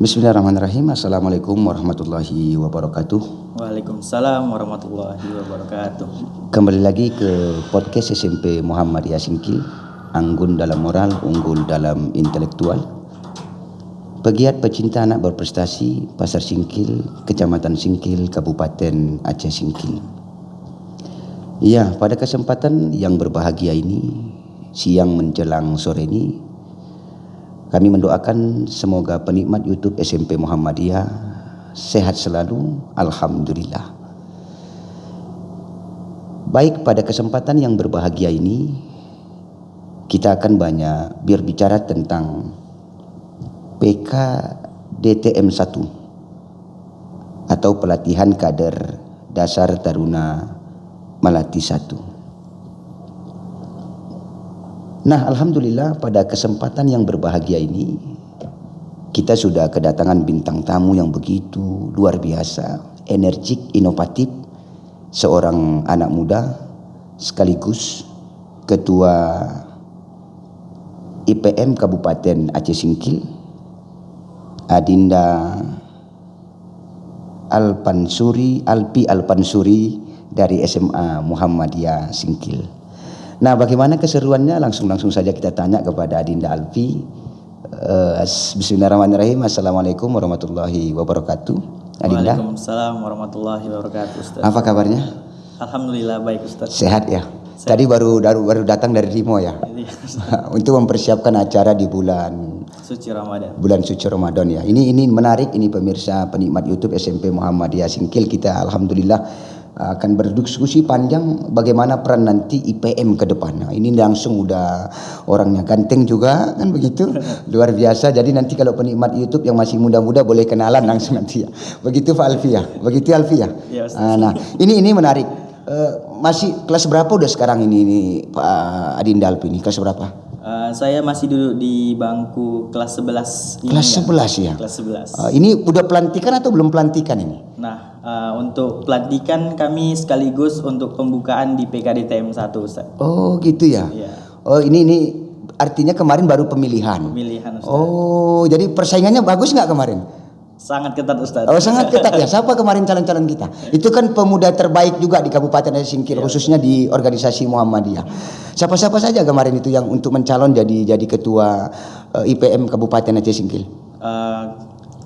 Bismillahirrahmanirrahim. Assalamualaikum warahmatullahi wabarakatuh. Waalaikumsalam warahmatullahi wabarakatuh. Kembali lagi ke podcast SMP Muhammadiyah Singkil. Anggun dalam moral, unggul dalam intelektual. Pegiat pecinta anak berprestasi, Pasar Singkil, Kecamatan Singkil, Kabupaten Aceh Singkil. Ya, pada kesempatan yang berbahagia ini, siang menjelang sore ini, kami mendoakan semoga penikmat YouTube SMP Muhammadiyah sehat selalu, alhamdulillah. Baik, pada kesempatan yang berbahagia ini kita akan banyak berbicara tentang PKDTM 1 atau pelatihan kader dasar Taruna Melati 1. Nah, alhamdulillah pada kesempatan yang berbahagia ini kita sudah kedatangan bintang tamu yang begitu luar biasa, energik, inovatif, seorang anak muda sekaligus Ketua IPM Kabupaten Aceh Singkil, Adinda Alpi Alpansuri dari SMA Muhammadiyah Singkil. Nah, bagaimana keseruannya? Langsung saja kita tanya kepada Adinda Alpi. Bismillahirrahmanirrahim. Assalamualaikum warahmatullahi wabarakatuh. Adinda. Waalaikumsalam warahmatullahi wabarakatuh, Ustaz. Apa kabarnya? Alhamdulillah baik, Ustaz. Sehat ya. Tadi baru datang dari Rimo ya. Untuk mempersiapkan acara di bulan suci Ramadan. Bulan suci Ramadan ya. Ini menarik, ini pemirsa penikmat YouTube SMP Muhammadiyah Singkil. Kita alhamdulillah akan berdiskusi panjang bagaimana peran nanti IPM ke depan. Nah, ini langsung udah orangnya ganteng juga kan begitu. Luar biasa. Jadi nanti kalau penikmat YouTube yang masih muda-muda boleh kenalan langsung nanti ya. Begitu Pak Alfi ya. Begitu Alfi ya. Ya, nah, ini menarik. Masih kelas berapa udah sekarang ini Pak Adinda Alfi ini? Kelas berapa? Saya masih duduk di bangku kelas 11 ini. Kelas 11 ya? Kelas 11. Ini udah pelantikan atau belum pelantikan ini? Nah, untuk pelantikan kami sekaligus untuk pembukaan di PKDTM 1, Ustaz. Oh, gitu ya? Iya. Oh, ini artinya kemarin baru pemilihan. Pemilihan, Ustaz. Oh, jadi persaingannya bagus nggak kemarin? Sangat ketat, Ustaz. Oh, sangat ketat ya. Siapa kemarin calon-calon kita? Itu kan pemuda terbaik juga di Kabupaten Aceh Singkil, khususnya di organisasi Muhammadiyah. Siapa-siapa saja kemarin itu yang untuk mencalon jadi ketua IPM Kabupaten Aceh Singkil?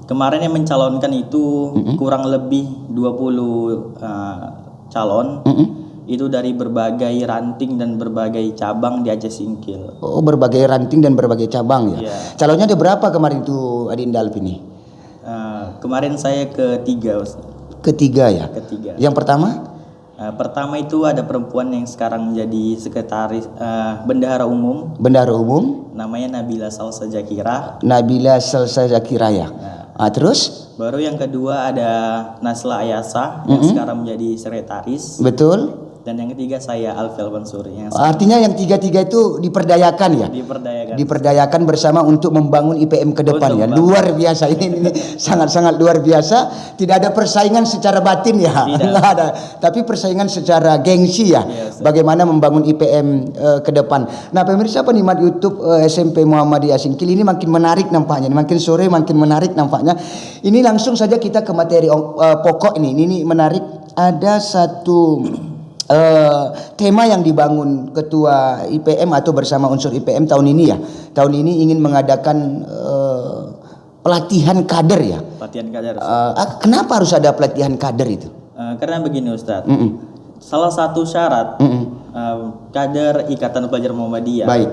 Kemarin yang mencalonkan itu kurang lebih 20 calon. Itu dari berbagai ranting dan berbagai cabang di Aceh Singkil. Oh, berbagai ranting dan berbagai cabang ya. Iya. Calonnya ada berapa kemarin itu Adinda Alfi ini? Kemarin saya ketiga, Ustaz. Ketiga ya? Ketiga. Yang pertama? Pertama itu ada perempuan yang sekarang menjadi sekretaris bendahara umum. Bendahara umum? Namanya Nabila Salsa Zakira. Nabila Salsa Zakira ya. Terus? Baru yang kedua ada Nasla Ayasa yang sekarang menjadi sekretaris. Betul. Dan yang ketiga saya Alfi Alpansuri. Artinya yang tiga-tiga itu diperdayakan ya? Diperdayakan bersama untuk membangun IPM ke depan ya. Luar biasa ini sangat-sangat luar biasa. Tidak ada persaingan secara batin ya. Tidak ada. Tapi persaingan secara gengsi ya. Bagaimana membangun IPM ke depan. Nah, pemirsa penikmat YouTube SMP Muhammadiyah Singkil ini makin menarik nampaknya. Makin sore makin menarik nampaknya. Ini langsung saja kita ke materi pokok ini. Ini menarik. Ada satu tema yang dibangun Ketua IPM atau bersama unsur IPM tahun ini ya. Tahun ini ingin mengadakan pelatihan kader ya. Pelatihan kader. Kenapa harus ada pelatihan kader itu? Karena begini, Ustaz. Salah satu syarat kader Ikatan Pelajar Muhammadiyah baik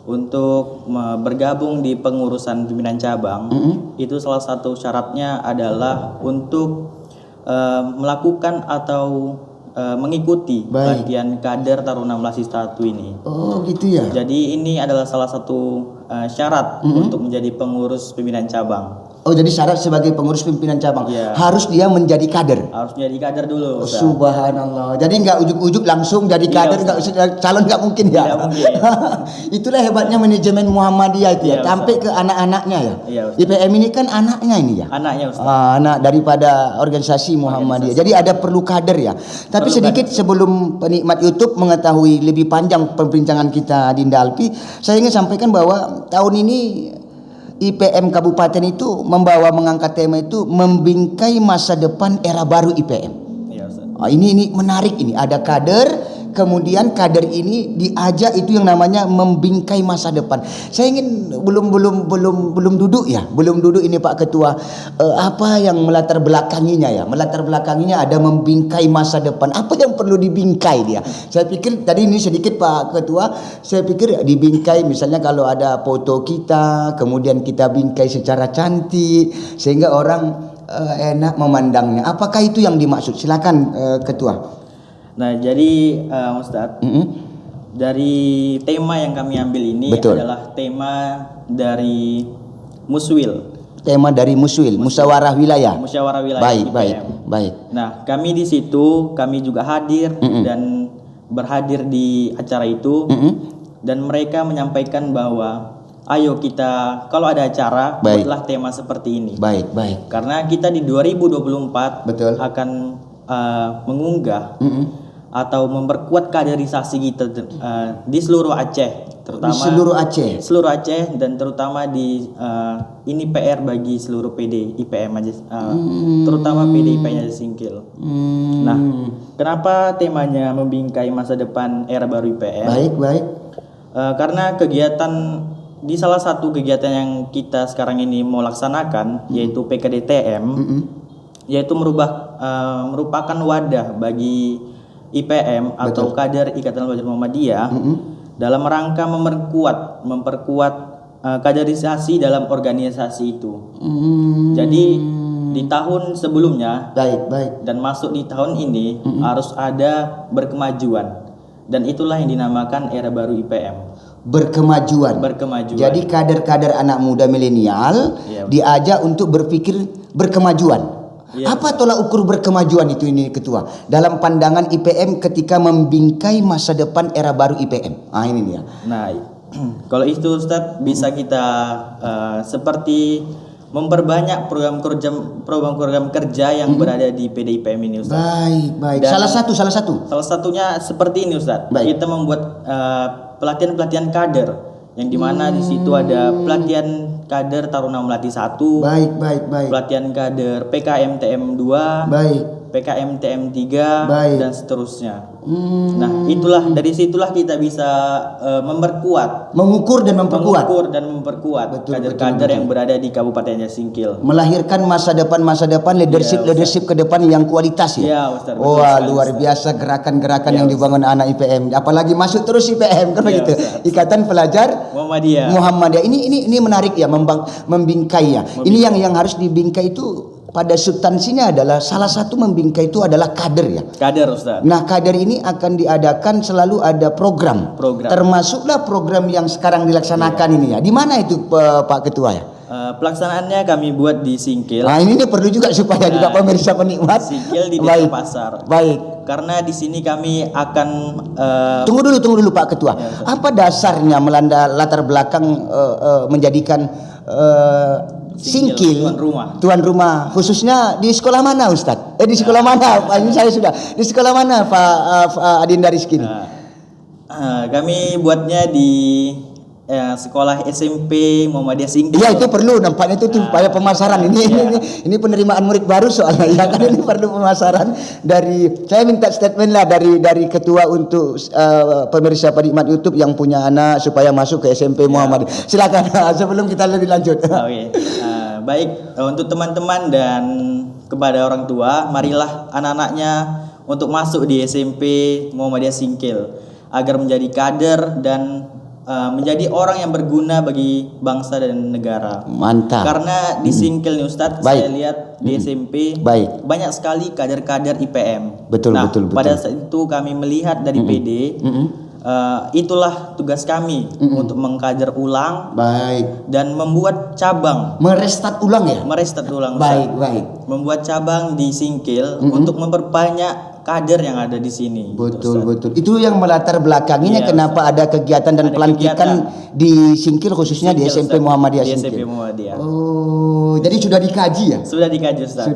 untuk bergabung di pengurusan pimpinan cabang itu salah satu syaratnya adalah untuk melakukan atau mengikuti pelatihan kader Taruna Melati 1 ini. Oh, gitu ya. Jadi ini adalah salah satu syarat untuk menjadi pengurus pimpinan cabang. Oh, jadi syarat sebagai pengurus pimpinan cabang harus dia menjadi kader. Harus menjadi kader dulu. Subhanallah. Jadi nggak ujuk-ujuk langsung jadi kader, calon nggak mungkin ya. Tidak mungkin. Itulah hebatnya manajemen Muhammadiyah itu ya. Sampai ke anak-anaknya ya. IPM ini kan anaknya ini ya. Anaknya, Ustaz. Anak daripada organisasi Muhammadiyah. Jadi ada perlu kader ya. Tapi sedikit sebelum penikmat YouTube mengetahui lebih panjang perbincangan kita Adinda Alpi, saya ingin sampaikan bahwa tahun ini IPM Kabupaten itu mengangkat tema itu membingkai masa depan era baru IPM. Iya, Ustaz. Ini menarik ini. Ada kader, kemudian kader ini diajak itu yang namanya membingkai masa depan. Saya ingin belum duduk ini Pak Ketua. Apa yang melatar belakanginya ya? Melatar belakanginya ada membingkai masa depan. Apa yang perlu dibingkai dia? Saya pikir tadi ini sedikit Pak Ketua. Saya pikir dibingkai misalnya kalau ada foto kita, kemudian kita bingkai secara cantik sehingga orang enak memandangnya. Apakah itu yang dimaksud? Silakan Ketua. Nah, jadi Ustadz, dari tema yang kami ambil ini adalah tema dari Muswil. Tema dari Muswil, musyawarah wilayah. Musyawarah wilayah. Baik. Nah, kami di situ kami juga hadir dan berhadir di acara itu dan mereka menyampaikan bahwa ayo kita kalau ada acara buatlah tema seperti ini. Baik. Karena kita di 2024 akan mengunggah atau memperkuat kaderisasi kita di seluruh Aceh, terutama di seluruh Aceh dan terutama di ini PR bagi seluruh PD IPM aja, terutama PD IPM aja Singkil. Nah, kenapa temanya membingkai masa depan era baru IPM? Baik. Karena kegiatan di salah satu kegiatan yang kita sekarang ini mau laksanakan yaitu PKDTM, yaitu merupakan wadah bagi IPM atau kader Ikatan Pelajar Muhammadiyah dalam rangka memperkuat kaderisasi dalam organisasi itu. Jadi di tahun sebelumnya dan masuk di tahun ini harus ada berkemajuan dan itulah yang dinamakan era baru IPM. Berkemajuan. Jadi kader-kader anak muda milenial diajak untuk berpikir berkemajuan. Apa tolak ukur berkemajuan itu ini Ketua? Dalam pandangan IPM ketika membingkai masa depan era baru IPM. Ini dia. Nah, kalau itu Ustadz bisa kita seperti memperbanyak program kerja yang berada di PDIPM ini Ustadz. Baik. Dan salah satunya seperti ini Ustadz. Kita membuat pelatihan kader yang dimana di situ ada pelatihan kader Taruna Melati 1, pelatihan kader PKMTM 2, PKMTM 3 dan seterusnya. Nah, dari situlah kita bisa mengukur dan memperkuat kader-kader yang berada di Kabupaten Singkil. Melahirkan masa depan leadership ke depan yang kualitas ya. Ustaz, luar biasa gerakan-gerakan yang dibangun anak IPM. Apalagi masuk terus IPM kan begitu. Ikatan Pelajar Muhammadiyah. Ini menarik ya, membingkai ya. Ini yang harus dibingkai itu pada substansinya adalah salah satu membingkai itu adalah kader ya. Kader Ustaz. Nah, kader ini akan diadakan selalu ada program. Termasuklah program yang sekarang dilaksanakan ini ya. Di mana itu Pak Ketua ya? Pelaksanaannya kami buat di Singkil. Nah, ini perlu juga supaya juga pemirsa penikmat. Singkil di Desa Pasar. Baik. Karena di sini kami akan Tunggu dulu Pak Ketua. Apa dasarnya melanda latar belakang menjadikan Singkil tuan rumah khususnya di sekolah mana Ustadz? Di sekolah mana Pak? Ini saya sudah di sekolah mana Pak Adinda Rizky? Kami buatnya di sekolah SMP Muhammadiyah Singkil. Iya, itu perlu nampaknya itu supaya pemasaran ini penerimaan murid baru soalnya ya kan, ini perlu pemasaran dari saya minta statement lah dari ketua untuk pemirsa penikmat YouTube yang punya anak supaya masuk ke SMP Muhammadiyah. Silakan sebelum kita lebih lanjut. Baik, untuk teman-teman dan kepada orang tua, marilah anak-anaknya untuk masuk di SMP Muhammadiyah Singkil agar menjadi kader dan menjadi orang yang berguna bagi bangsa dan negara. Mantap. Karena di Singkil nih Ustadz, saya lihat di SMP banyak sekali kader-kader IPM. Betul. Pada saat itu kami melihat dari PD, itulah tugas kami untuk mengkader ulang, dan membuat cabang. Merestart ulang ya. Baik. Membuat cabang di Singkil untuk memperbanyak kader yang ada di sini. Betul. Itu yang melatar belakanginya kenapa ada kegiatan dan pelantikan di Singkil khususnya di SMP Muhammadiyah Singkil. Oh, jadi sudah dikaji ya? Sudah dikaji Ustaz.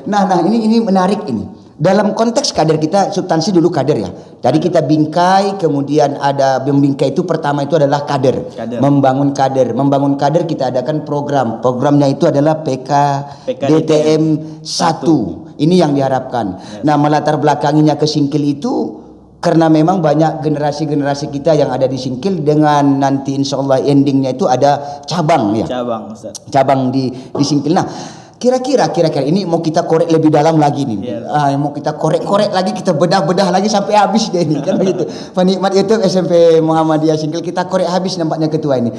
Nah, ini menarik ini. Dalam konteks kader kita, substansi dulu kader ya. Tadi kita bingkai, kemudian ada membingkai itu pertama itu adalah kader. Membangun kader. Membangun kader kita adakan program. Programnya itu adalah PKDTM 1. Ini yang diharapkan. Nah, melatar belakanginya ke Singkil itu karena memang banyak generasi-generasi kita yang ada di Singkil dengan nanti insya Allah endingnya itu ada cabang ya. Cabang, Ustaz. Cabang di Singkil. Nah, kira-kira ini mau kita korek lebih dalam lagi nih. Mau kita korek-korek lagi, kita bedah-bedah lagi sampai habis deh ini kan begitu. Penikmat YouTube SMP Muhammadiyah Singkil kita korek habis nampaknya ketua ini.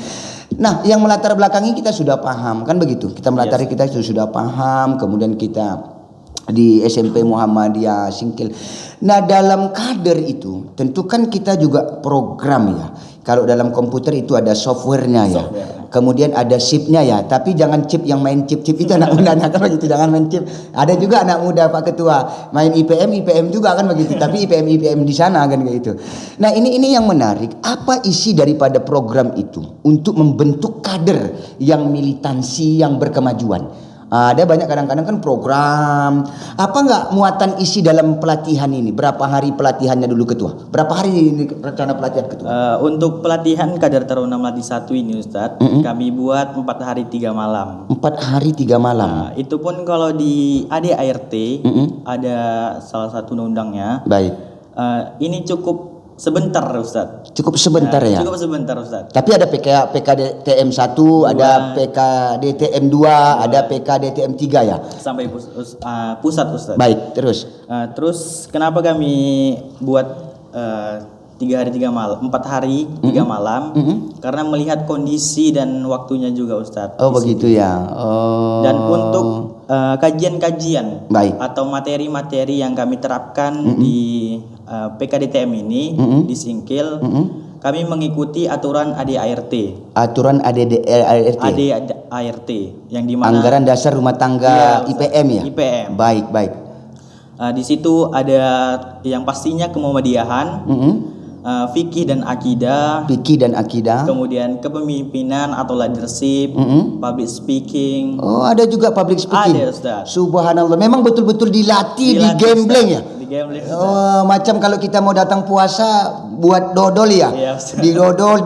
Nah, yang melatar belakangi kita sudah paham kan begitu. Kita melatari kita sudah paham, kemudian kita di SMP Muhammadiyah Singkil. Nah, dalam kader itu tentu kan kita juga program ya. Kalau dalam komputer itu ada softwarenya ya. Kemudian ada chipnya ya. Tapi jangan chip yang main chip-chip itu anak muda kan begitu. Jangan main chip. Ada juga anak muda Pak Ketua main IPM juga kan begitu. Tapi IPM di sana kan kayak gitu. Nah, ini yang menarik. Apa isi daripada program itu untuk membentuk kader yang militansi, yang berkemajuan? Ada banyak kadang-kadang kan program. Apa enggak muatan isi dalam pelatihan ini? Berapa hari pelatihannya dulu Ketua? Berapa hari ini rencana pelatihan Ketua? Untuk pelatihan Kader Taruna Melati 1 ini Ustadz, kami buat 4 hari 3 malam. 4 hari 3 malam. Itu pun kalau di ADART ada salah satu undangnya. Baik. Ini cukup sebentar Ustadz. Cukup sebentar ya? Cukup sebentar Ustadz. Tapi ada PKDTM 1, ada PKDTM 2, ada PKDTM 3 ya? Sampai pusat Ustadz. Baik, terus? Terus kenapa kami buat 3 hari 3 malam, 4 hari 3 malam? Karena melihat kondisi dan waktunya juga Ustadz. Oh begitu ya. Dan untuk kajian-kajian baik, atau materi-materi yang kami terapkan di PKDTM ini di Singkil, kami mengikuti aturan ADART. Aturan ADART yang dimana anggaran dasar rumah tangga IPM ya. IPM. Baik. Di situ ada yang pastinya kemuhamadiyahan, fikih dan akidah. Kemudian kepemimpinan atau leadership, public speaking. Oh, ada juga public speaking. Ada Ustaz. Subhanallah, memang betul-betul dilatih di gambling ya. Macam kalau kita mau datang puasa buat dodol ya. Didodol,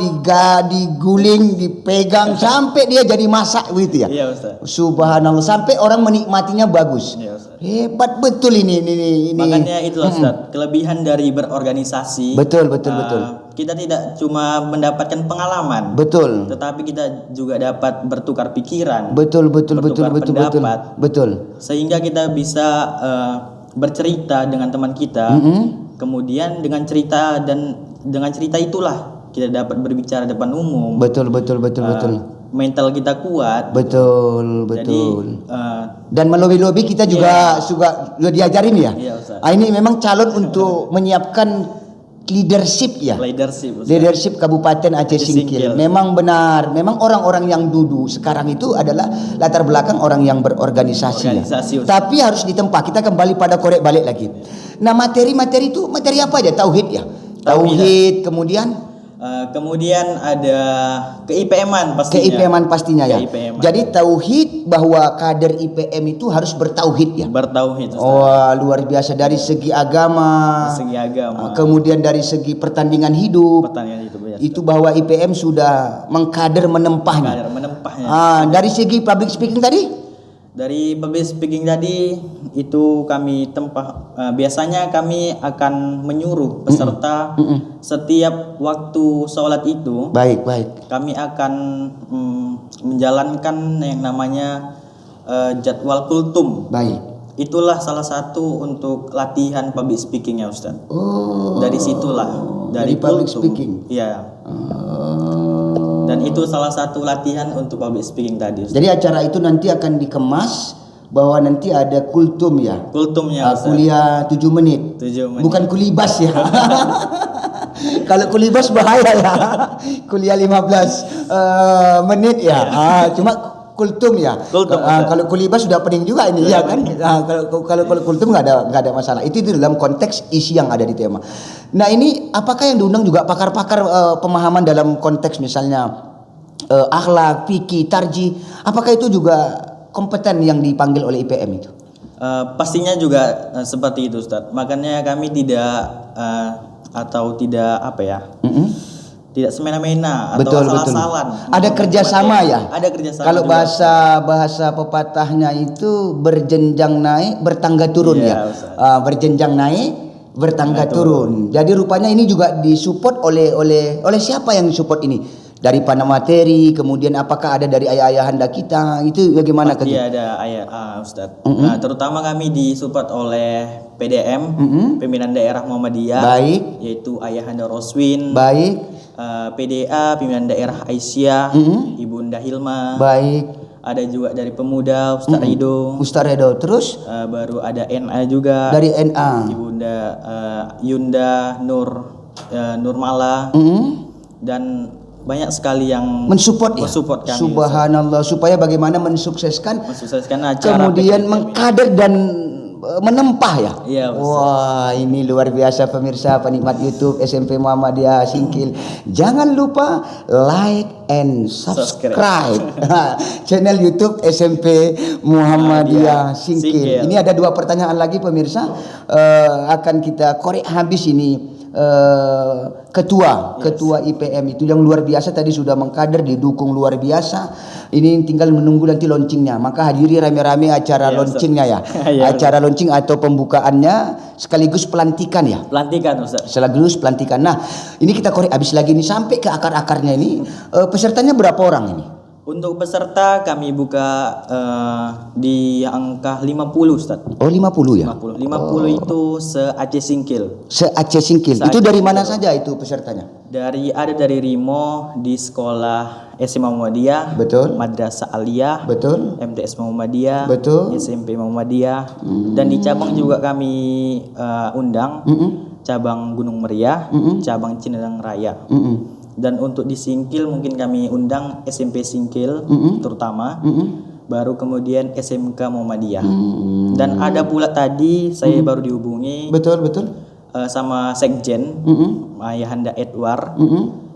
diguling, dipegang sampai dia jadi masak gitu ya. Iya Ustaz. Subhanallah, sampai orang menikmatinya bagus. Iya Ustaz. Hebat betul ini. Makanya itu Ustaz, kelebihan dari berorganisasi. Betul. Kita tidak cuma mendapatkan pengalaman. Betul. Tetapi kita juga dapat bertukar pikiran. Betul. Sehingga kita bisa bercerita dengan teman kita, kemudian dengan cerita itulah kita dapat berbicara depan umum. Betul. Mental kita kuat. Betul. Jadi, dan melobi-lobi kita juga diajarin ya. Iya, Ustaz. Ini memang calon untuk menyiapkan leadership ya. Leadership Kabupaten Aceh Singkil. Memang benar. Memang orang-orang yang duduk sekarang itu adalah latar belakang orang yang berorganisasi. Tapi harus ditempa. Kita kembali pada korek balik lagi. Nah, materi-materi itu materi apa aja? Tauhid ya. Tauhid, kemudian ada ke-IPM-an pastinya. Ya. Jadi tauhid, bahwa kader IPM itu harus bertauhid ya. Bertauhid. Luar biasa dari segi agama. Kemudian dari segi pertandingan hidup. Ya. Itu bahwa IPM sudah mengkader menempahnya. Dari segi public speaking tadi? Dari public speaking tadi itu kami biasanya kami akan menyuruh peserta setiap waktu sholat itu. Baik. Kami akan menjalankan yang namanya jadwal kultum. Baik. Itulah salah satu untuk latihan public speakingnya Ustaz. Dari situlah, dari public kultum. Speaking. Iya. Dan itu salah satu latihan untuk public speaking tadi Ustaz. Jadi acara itu nanti akan dikemas bahwa nanti ada kultum ya. Kultumnya Ustaz. Kuliah 7 menit. Bukan kulibas ya. Kalau kulibas bahaya ya. Kuliah 15 menit ya. Cuma kultum ya. Kalau kulibas sudah pening juga ini ya kan. Kalau kultum nggak ada masalah. Itu dalam konteks isi yang ada di tema. Nah, ini apakah yang diundang juga pakar-pakar pemahaman dalam konteks misalnya akhlak, fikih, tarjih? Apakah itu juga kompeten yang dipanggil oleh IPM itu? Pastinya juga seperti itu, Ustadz. Makanya kami tidak tidak semena-mena atau Betul, asal-asalan. Ada kerjasama ya. Ada kerjasama. Kalau juga, bahasa pepatahnya itu berjenjang naik, bertangga turun ya. Ustadz. Berjenjang naik, bertangga turun. Jadi rupanya ini juga disupport oleh siapa yang support ini? Dari panah materi, kemudian apakah ada dari ayah-ayahanda kita? Itu bagaimana? Pasti ada Ustadz. Nah, terutama kami disupport oleh PDM, Pimpinan Daerah Muhammadiyah. Baik. Yaitu Ayahanda Roswin. Baik. PDA, Pimpinan Daerah Aisyah, Ibunda Hilma. Baik. Ada juga dari Pemuda Ustadz Rido. Ustadz Rido. Terus baru ada NA juga. dari NA. Ibunda Yunda Nurmala. Dan banyak sekali yang mensupport kami. Subhanallah, supaya bagaimana mensukseskan acara, kemudian mengkader dan menempah ya. Iya, wah, ini luar biasa pemirsa penikmat YouTube SMP Muhammadiyah Singkil. Jangan lupa like and subscribe channel YouTube SMP Muhammadiyah Singkil. Ini ada 2 pertanyaan lagi pemirsa, akan kita korek habis ini. Ketua IPM itu yang luar biasa tadi sudah mengkader, didukung luar biasa. Ini tinggal menunggu nanti launchingnya. Maka hadiri rame-rame acara launchingnya ya. Acara launching atau pembukaannya sekaligus pelantikan ya. Pelantikan Ustaz. Sekaligus pelantikan. Nah, ini kita korek habis lagi nih sampai ke akar-akarnya ini. Pesertanya berapa orang ini? Untuk peserta kami buka di angka 50 Ustaz. Oh 50 ya? 50 itu se-Aceh Singkil. Se-Aceh Singkil. Itu dari mana saja itu pesertanya? Ada dari Rimo di sekolah SMA Muhammadiyah. Betul. Madrasah Aliyah. Betul. MTS Muhammadiyah. Betul. SMP Muhammadiyah. Dan di cabang juga kami undang. Cabang Gunung Meriah. Cabang Cinedang Raya. Dan untuk di Singkil mungkin kami undang SMP Singkil terutama, baru kemudian SMK Muhammadiyah. Dan ada pula tadi saya baru dihubungi betul sama Sekjen Ayahanda Edward,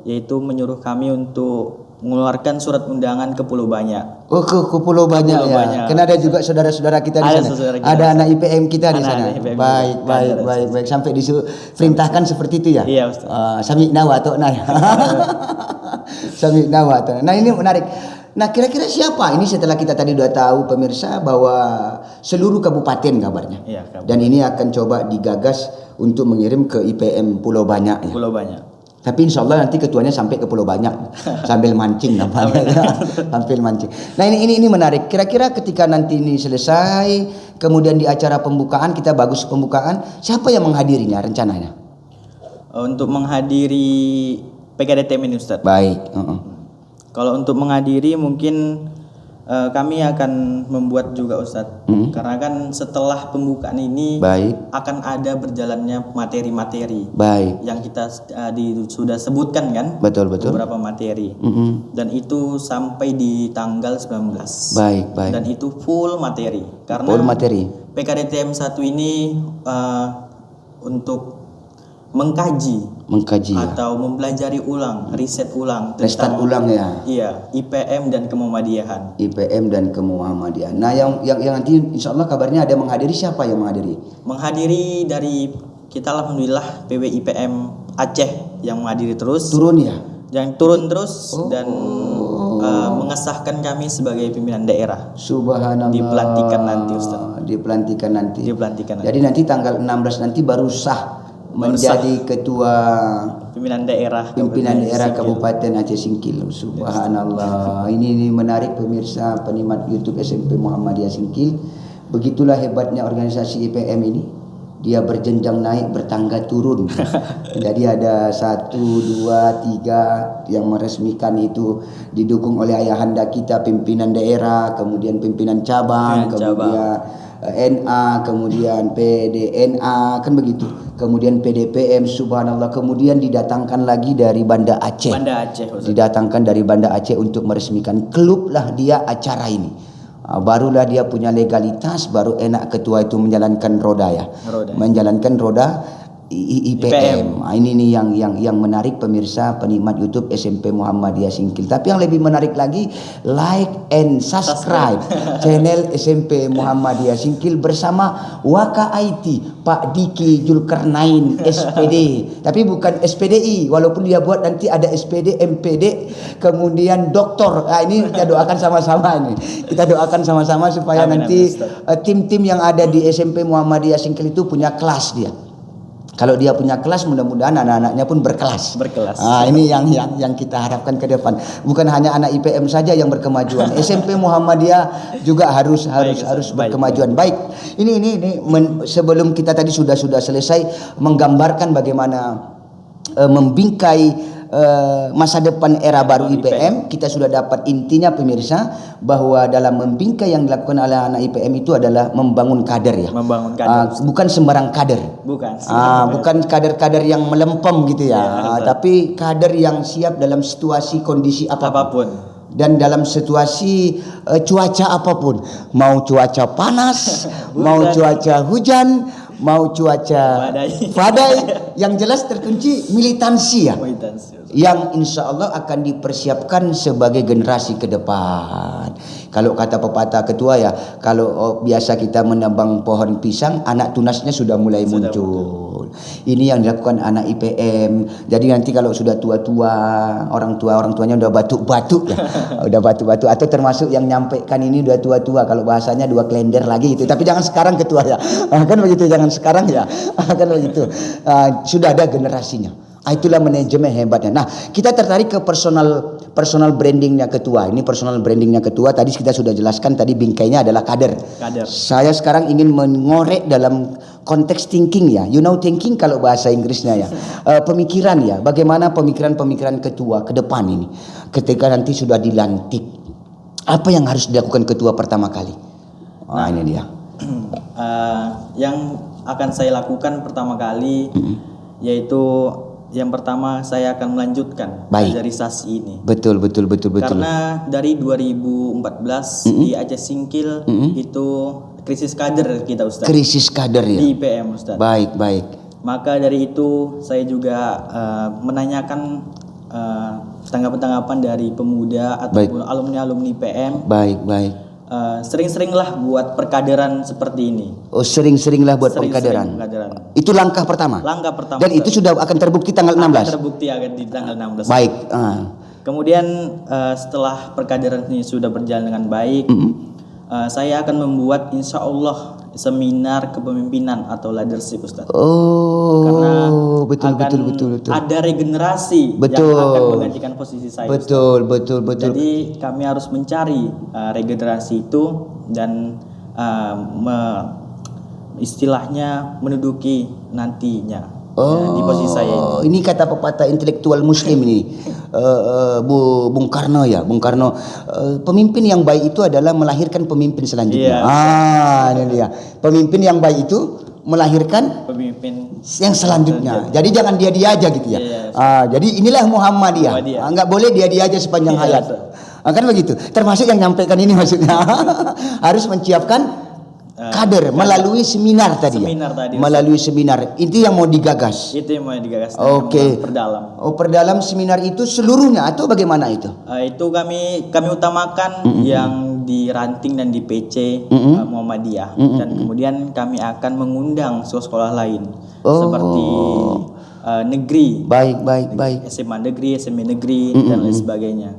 yaitu menyuruh kami untuk mengeluarkan surat undangan ke Pulau Banyak. Oh, ke Pulau Banyak ya. Banyak. Karena ada juga saudara-saudara kita di sana. Ada anak IPM kita di sana. Baik. Sampai diperintahkan seperti itu ya. Iya, Ustaz. Sami nawa atau nah. Sami nawa atau. Nah, ini menarik. Nah, kira-kira siapa? Ini setelah kita tadi sudah tahu pemirsa bahwa seluruh kabupaten kabarnya. Iya, kabupaten. Dan ini akan coba digagas untuk mengirim ke IPM Pulau Banyak ya. Pulau Banyak. Tapi insya Allah nanti ketuanya sampai ke Pulau Banyak sambil mancing namanya. Sambil mancing. Nah ini menarik. Kira-kira ketika nanti ini selesai, kemudian di acara pembukaan kita bagus pembukaan, siapa yang menghadirinya rencananya? Untuk menghadiri PKDTM ini Ustaz. Baik. Kalau untuk menghadiri mungkin kami akan membuat juga Ustadz. Karena kan setelah pembukaan ini akan ada berjalannya materi-materi. Baik. Yang kita sudah sebutkan kan. Betul. Beberapa materi. Dan itu sampai di tanggal 19. Baik. Dan itu full materi. Karena full materi. PKDTM 1 ini untuk mengkaji atau mempelajari ulang, riset ulang ulang ya. Iya, IPM dan kemuhammadiyahan. IPM dan kemuhammadiyahan. Nah, yang nanti insyaallah kabarnya ada menghadiri, siapa yang menghadiri? Menghadiri dari kita alhamdulillah PWIPM Aceh yang menghadiri terus. Turun ya? Yang turun terus dan mengesahkan kami sebagai pimpinan daerah. Subhanallah. Dipelantikan nanti Ustaz. Dipelantikan nanti. Jadi nanti tanggal 16 nanti baru sah menjadi ketua pimpinan daerah Kabupaten Aceh Singkil. Subhanallah. Ini menarik pemirsa penikmat YouTube SMP Muhammadiyah Singkil. Begitulah hebatnya organisasi IPM ini. Dia berjenjang naik, bertangga turun. Jadi ada 1, 2, 3 yang meresmikan itu didukung oleh ayahanda kita pimpinan daerah, kemudian pimpinan cabang, kemudian NA, kemudian PDNA, kan begitu. Kemudian PDPM, subhanallah. Kemudian didatangkan lagi dari Banda Aceh. Didatangkan dari Banda Aceh untuk meresmikan klub lah dia acara ini. Barulah dia punya legalitas, baru enak ketua itu menjalankan roda ya. Menjalankan roda IPM. Ini nih yang menarik pemirsa penikmat YouTube SMP Muhammadiyah Singkil. Tapi yang lebih menarik lagi, like and subscribe channel SMP Muhammadiyah Singkil bersama Waka IT Pak Diki Julkarnain SPD. Tapi bukan SPDI, walaupun dia buat nanti ada SPD, MPD, kemudian doktor. Nah, ini kita doakan sama-sama ini. Kita doakan sama-sama supaya nanti tim-tim yang ada di SMP Muhammadiyah Singkil itu punya kelas dia. Kalau dia punya kelas, mudah-mudahan anak-anaknya pun berkelas. Ini yang kita harapkan ke depan. Bukan hanya anak IPM saja yang berkemajuan. SMP Muhammadiyah juga harus berkemajuan. Baik. Ini sebelum kita tadi sudah selesai menggambarkan bagaimana membingkai masa depan era baru IPM. Kita sudah dapat intinya pemirsa bahwa dalam membingkai yang dilakukan oleh anak IPM itu adalah membangun kader ya. Bukan sembarang kader. Bukan kader-kader yang melempem gitu ya. Tapi kader yang siap dalam situasi kondisi apapun. Dan dalam situasi cuaca apapun, mau cuaca panas, mau cuaca hujan, mau cuaca badai, yang jelas terkunci militansi ya. Yang insya Allah akan dipersiapkan sebagai generasi ke depan. Kalau kata pepatah ketua ya, kalau biasa kita menebang pohon pisang, anak tunasnya sudah mulai muncul. Ini yang dilakukan anak IPM. Jadi nanti kalau sudah tua-tua, orang tuanya udah batuk-batuk ya. Udah batuk-batuk, atau termasuk yang nyampaikan ini udah tua-tua, kalau bahasanya 2 kalender lagi gitu. Tapi jangan sekarang ketua ya. Kan begitu, jangan sekarang ya. Kan begitu. Sudah ada generasinya. Itulah manajemen hebatnya. Nah, kita tertarik ke personal brandingnya ketua. Ini personal brandingnya ketua. Tadi kita sudah jelaskan. Tadi bingkainya adalah kader. Saya sekarang ingin mengorek dalam konteks thinking ya. You know thinking kalau bahasa Inggrisnya ya. Pemikiran ya. Bagaimana pemikiran ketua ke depan ini. Ketika nanti sudah dilantik. Apa yang harus dilakukan ketua pertama kali? Ini dia. Yang akan saya lakukan pertama kali yaitu yang pertama saya akan melanjutkan kaderisasi ini. Betul. Karena dari 2014 di Aceh Singkil itu krisis kader kita Ustaz. Krisis kader ya. Di IPM Ustaz. Baik. Maka dari itu saya juga menanyakan tanggapan-tanggapan dari pemuda ataupun alumni-alumni IPM. Baik. Sering-seringlah buat perkaderan seperti ini. Sering-seringlah buat perkaderan. Itu langkah pertama. Dan itu sudah akan terbukti tanggal 16. Terbukti akan di tanggal 16. Baik. Kemudian setelah perkaderan ini sudah berjalan dengan baik, saya akan membuat insya Allah seminar kepemimpinan atau leadership Ustaz. Karena betul. Ada regenerasi yang akan menggantikan posisi saya. Betul. Jadi kami harus mencari regenerasi itu dan istilahnya menduduki nantinya di posisi saya ini. Ini kata pepatah intelektual Muslim ini. Bung Karno ya, pemimpin yang baik itu adalah melahirkan pemimpin selanjutnya. Ini dia. Pemimpin yang baik itu melahirkan pemimpin yang selanjutnya. Jadi jangan dia aja gitu ya. Jadi inilah Muhammadiyah. Enggak boleh dia aja sepanjang hayat. Kan begitu. Termasuk yang nyampaikan ini maksudnya harus menyiapkan kader melalui seminar tadi. Melalui seminar. Itu yang mau digagas. Oke. Perdalam seminar itu seluruhnya atau bagaimana itu? Itu kami utamakan yang di ranting dan di PC Muhammadiyah dan kemudian kami akan mengundang sekolah lain seperti negeri. Baik. SMA negeri, SMA negeri dan lain sebagainya.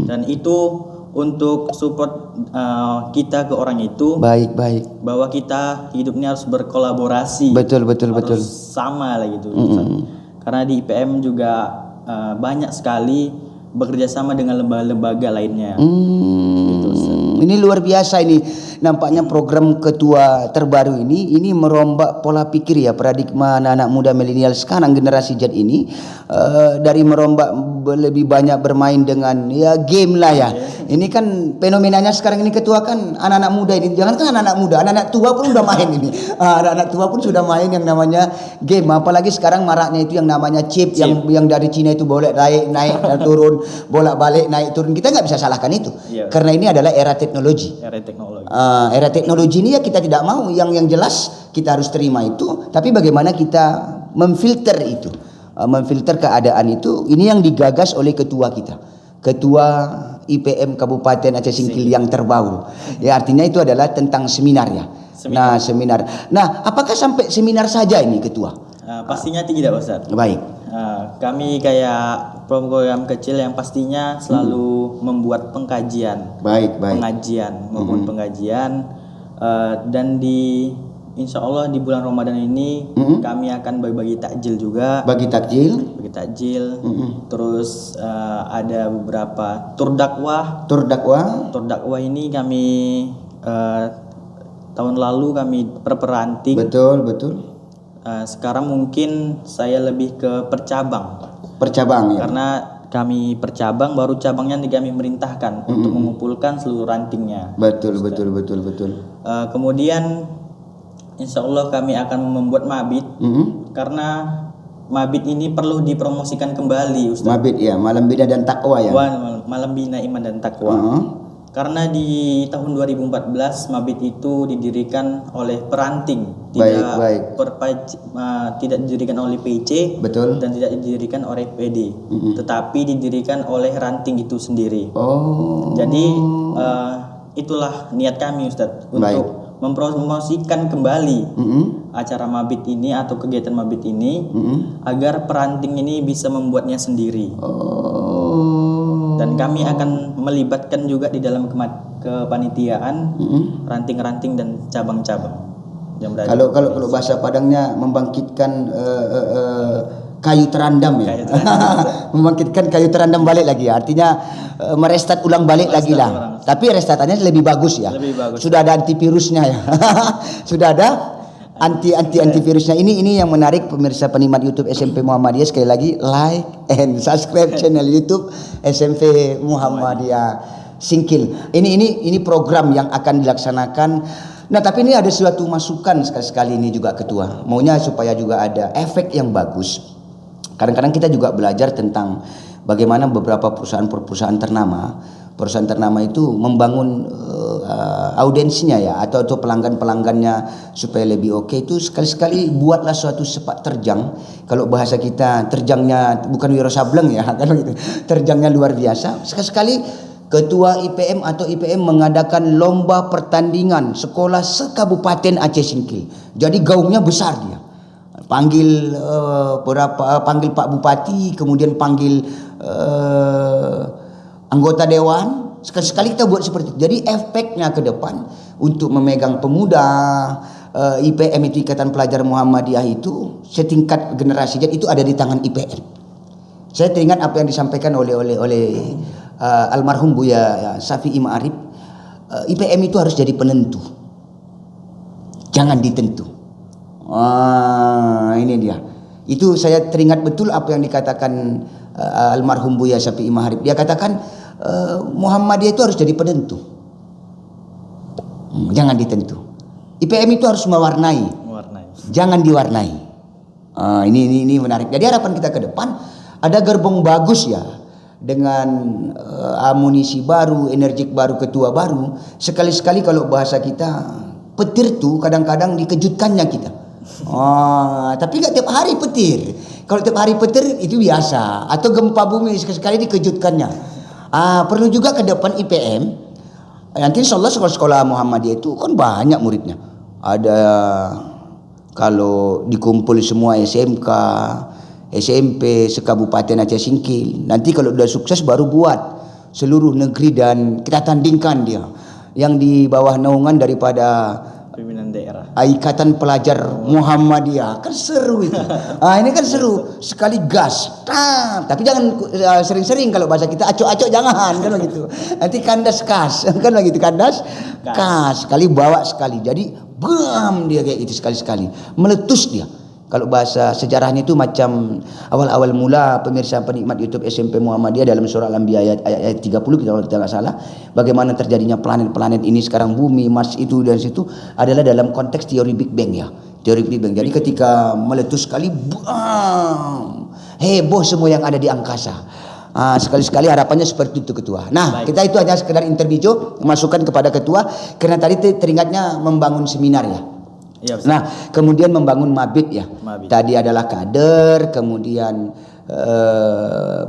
Dan itu untuk support kita ke orang itu. Baik. Bahwa kita hidupnya harus berkolaborasi. Betul. Harus sama lah gitu. Karena di IPM juga banyak sekali bekerja sama dengan lembaga-lembaga lainnya. Ini luar biasa ini. Nampaknya program ketua terbaru ini merombak pola pikir ya, paradigma anak-anak muda milenial sekarang generasi Z ini, dari merombak lebih banyak bermain dengan ya game lah ya. Ini kan fenomenanya sekarang ini ketua kan anak-anak muda ini. Jangan kan anak-anak muda, anak-anak tua pun udah main ini. Anak-anak tua pun sudah main yang namanya game. Apalagi sekarang maraknya itu yang namanya chip. Yang dari Cina itu bolak naik dan turun, bolak-balik naik turun. Kita nggak bisa salahkan itu. Karena ini adalah era teknologi. Era teknologi ini ya kita tidak mau, yang jelas kita harus terima itu. Tapi bagaimana kita memfilter itu, memfilter keadaan itu. Ini yang digagas oleh ketua kita, ketua IPM Kabupaten Aceh Singkil yang terbaru. Ya, artinya itu adalah tentang seminar ya. Nah, seminar. Nah, apakah sampai seminar saja ini ketua? Pastinya tidak, Ustaz. Baik. Kami kayak program kecil yang pastinya selalu membuat pengkajian. Baik. Pengajian maupun pengajian, dan insya Allah di bulan Ramadan ini kami akan bagi takjil juga. Bagi takjil. Terus ada beberapa tur dakwah. Tur dakwah ini kami tahun lalu kami perperanting. Betul. Sekarang mungkin saya lebih ke percabang ya. Karena kami percabang, baru cabangnya kami merintahkan untuk mengumpulkan seluruh rantingnya. Betul. Kemudian insya Allah kami akan membuat mabit, karena mabit ini perlu dipromosikan kembali, Ustaz. Mabit ya, malam bina dan takwa ya. Malam bina iman dan takwa. Karena di tahun 2014 mabit itu didirikan oleh peranting, tidak didirikan oleh PC. Betul. Dan tidak didirikan oleh PD, tetapi didirikan oleh ranting itu sendiri. Jadi itulah niat kami, Ustaz, untuk mempromosikan kembali acara mabit ini atau kegiatan mabit ini, agar peranting ini bisa membuatnya sendiri. Dan kami akan melibatkan juga di dalam kepanitiaan ranting-ranting dan cabang-cabang. Kalau bahasa Padangnya membangkitkan kayu terandam ya. Membangkitkan kayu terandam balik lagi ya. Artinya merestart ulang balik lagi lah. Tapi restartannya lebih bagus ya. Sudah ada antivirusnya ya. Sudah ada antivirusnya. Ini yang menarik pemirsa penikmat YouTube SMP Muhammadiyah. Sekali lagi like and subscribe channel YouTube SMP Muhammadiyah Singkil. Ini program yang akan dilaksanakan. Nah, tapi ini ada suatu masukan sekali ini juga ketua. Maunya supaya juga ada efek yang bagus. Kadang-kadang kita juga belajar tentang bagaimana beberapa perusahaan ternama itu membangun audiensnya ya, atau pelanggan-pelanggannya supaya lebih oke. Itu sekali-sekali buatlah suatu sepak terjang. Kalau bahasa kita, terjangnya bukan wiro sableng ya, kan gitu. Terjangnya luar biasa. Sekali-sekali ketua IPM atau IPM mengadakan lomba pertandingan sekolah sekabupaten Aceh Singkil. Jadi gaungnya besar dia. Panggil panggil Pak Bupati, kemudian panggil anggota dewan. Sekali-sekali kita buat seperti itu. Jadi efeknya ke depan untuk memegang pemuda IPM itu, Ikatan Pelajar Muhammadiyah itu setingkat generasi. Jadi itu ada di tangan IPM. Saya teringat apa yang disampaikan oleh almarhum Buya Syafi'i Ma'arif. IPM itu harus jadi penentu, jangan ditentu. Ini dia. Itu saya teringat betul apa yang dikatakan almarhum Buya Syafi'i Ma'arif. Dia katakan Muhammadiyah itu harus jadi penentu, jangan ditentu. IPM itu harus mewarnai. Jangan diwarnai. Ini menarik. Jadi harapan kita ke depan ada gerbong bagus ya, dengan amunisi baru, energik baru, ketua baru. Sekali-sekali kalau bahasa kita, petir tuh kadang-kadang dikejutkannya kita. Tapi gak tiap hari petir. Kalau tiap hari petir itu biasa. Atau gempa bumi sekali-sekali dikejutkannya. Perlu juga ke depan IPM. Nanti insya Allah sekolah-sekolah Muhammadiyah itu kan banyak muridnya. Ada kalau dikumpul semua SMK, SMP sekabupaten Aceh Singkil. Nanti kalau sudah sukses baru buat seluruh negeri dan kita tandingkan dia. Yang di bawah naungan daripada pimpinan daerah, Ikatan Pelajar Muhammadiyah. Kan seru itu. Ini kan seru. Sekali gas. Tapi jangan sering-sering, kalau bahasa kita acok-acok jangan kan begitu. Nanti kandas kas. Kan begitu, kandas kas. Sekali bawa sekali. Jadi bam dia kayak gitu sekali-sekali. Meletus dia. Kalau bahasa sejarahnya itu macam awal-awal mula pemirsa penikmat YouTube SMP Muhammadiyah dalam surah Al-Anbiya ayat 30 kalau kita nggak salah, bagaimana terjadinya planet-planet ini sekarang, bumi, Mars itu dan situ adalah dalam konteks teori Big Bang ya, teori Big Bang. Jadi ketika meletus sekali, bam, heboh semua yang ada di angkasa. Sekali-sekali harapannya seperti itu ketua. Nah, kita itu hanya sekedar intermezzo, masukan kepada ketua karena tadi teringatnya membangun seminar ya. Iya, Ustaz. Nah, kemudian membangun mabit ya. Mabit. Tadi adalah kader, kemudian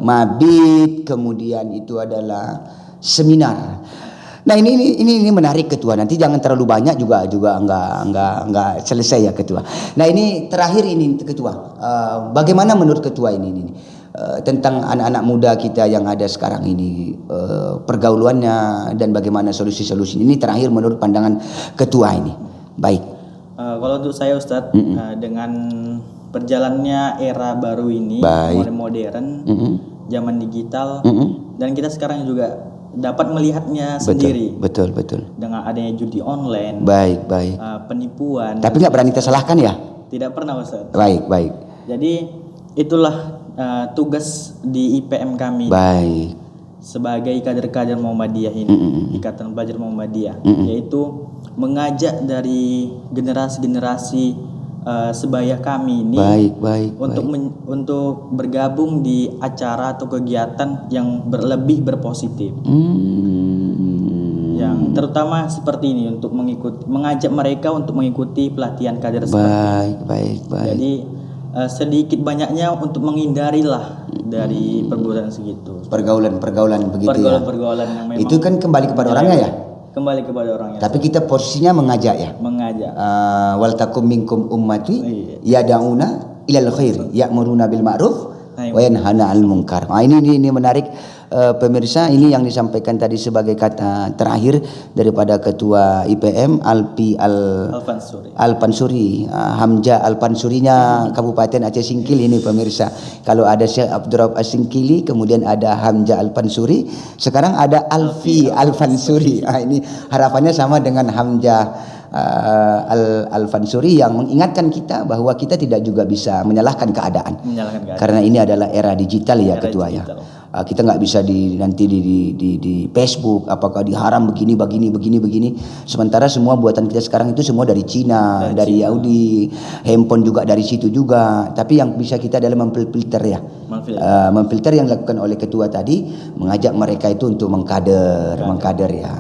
mabit, kemudian itu adalah seminar. Nah, ini menarik Ketua. Nanti jangan terlalu banyak juga enggak selesai ya Ketua. Nah, ini terakhir ini Ketua. Bagaimana menurut Ketua ini tentang anak-anak muda kita yang ada sekarang ini, pergaulannya dan bagaimana solusi-solusi ini terakhir menurut pandangan Ketua ini. Baik. Kalau untuk saya Ustadz, dengan berjalannya era baru ini, modern, zaman digital, dan kita sekarang juga dapat melihatnya sendiri. Betul. Dengan adanya judi online, Baik. penipuan. Tapi nggak berani kita salahkan ya? Tidak pernah Ustadz. Baik. Jadi itulah tugas di IPM kami. Baik. Sebagai kader-kader Muhammadiyah ini, Ikatan Pelajar Muhammadiyah, yaitu mengajak dari generasi-generasi sebaya kami ini untuk bergabung di acara atau kegiatan yang lebih berpositif. Yang terutama seperti ini untuk mengajak mereka untuk mengikuti pelatihan kader seperti Baik. Jadi sedikit banyaknya untuk menghindarilah dari perbuatan segitu. Pergaulan begitu Pergaulan yang memang itu kan kembali kepada orangnya ya. Kembali kepada orangnya. Tapi kita posisinya mengajak ya. Mengajak. Wal takum minkum ummati yad'una ilal khair ya'muruna bil ma'ruf wa yanhauna 'anil munkar. Nah, ini menarik pemirsa, ini yang disampaikan tadi sebagai kata terakhir daripada Ketua IPM Al-Pansuri, Hamzah Al-Pansurinya Kabupaten Aceh Singkil ini pemirsa. Kalau ada Syekh Abdurrahman As-Singkili, kemudian ada Hamzah Al-Pansuri, sekarang ada Alfi Al-Pansuri. Ini harapannya sama dengan Hamzah Al-Fansuri yang mengingatkan kita bahwa kita tidak juga bisa menyalahkan keadaan. Karena ini adalah era digital ya Ketua ya. Kita nggak bisa nanti di Facebook apakah diharam begini. Sementara semua buatan kita sekarang itu semua dari Cina, dari Yahudi, handphone juga dari situ juga. Tapi yang bisa kita adalah memfilter ya. Memfilter yang dilakukan oleh Ketua tadi, mengajak mereka itu untuk mengkader ya.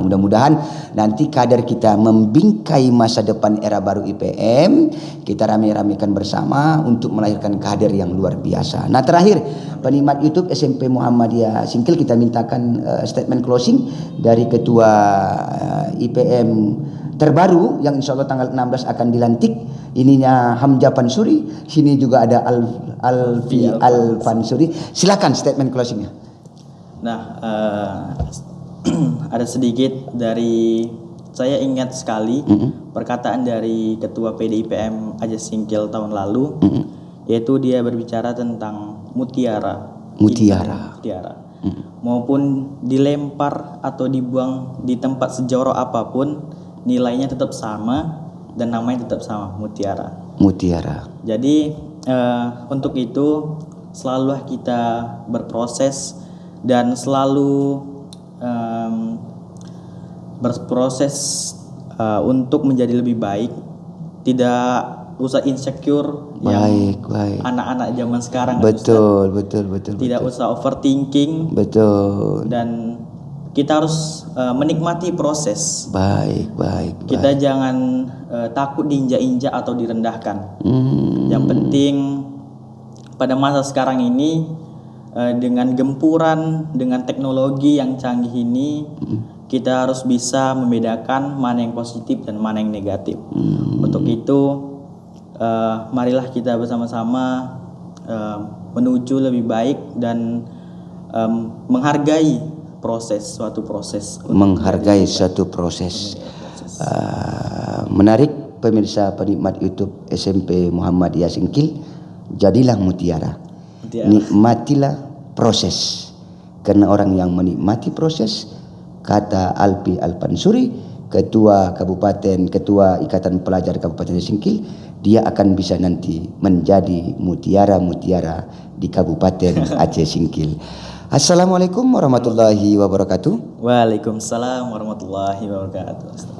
Mudah-mudahan nanti kader kita membingkai masa depan era baru IPM, kita rame-ramekan bersama untuk melahirkan kader yang luar biasa. Nah, terakhir penikmat YouTube SMP Muhammadiyah Singkil, kita mintakan statement closing dari Ketua IPM terbaru yang insya Allah tanggal 16 akan dilantik. Ininya Hamzah Pansuri, sini juga ada Alfi Al-Pansuri. Silakan statement closingnya. Nah, ada sedikit dari saya ingat sekali perkataan dari Ketua PDIPM Aceh Singkil tahun lalu, yaitu dia berbicara tentang mutiara. Maupun dilempar atau dibuang di tempat sejauh apapun, nilainya tetap sama dan namanya tetap sama, mutiara. Jadi untuk itu selalulah kita berproses dan selalu berproses untuk menjadi lebih baik, tidak usah insecure yang anak-anak zaman sekarang. Betul. Tidak usah overthinking. Betul. Dan kita harus menikmati proses. Baik. Kita jangan takut diinjak-injak atau direndahkan. Yang penting pada masa sekarang ini, dengan gempuran dengan teknologi yang canggih ini, kita harus bisa membedakan mana yang positif dan mana yang negatif. Untuk itu marilah kita bersama-sama menuju lebih baik dan menghargai suatu proses. Menarik pemirsa penikmat YouTube SMP Muhammadiyah Singkil, jadilah mutiara. Nikmatilah proses. Karena orang yang menikmati proses, kata Alfi Al-Pansuri, Ketua Ikatan Pelajar Kabupaten Singkil, dia akan bisa nanti menjadi mutiara-mutiara di Kabupaten Aceh Singkil. Assalamualaikum warahmatullahi wabarakatuh. Waalaikumsalam warahmatullahi wabarakatuh.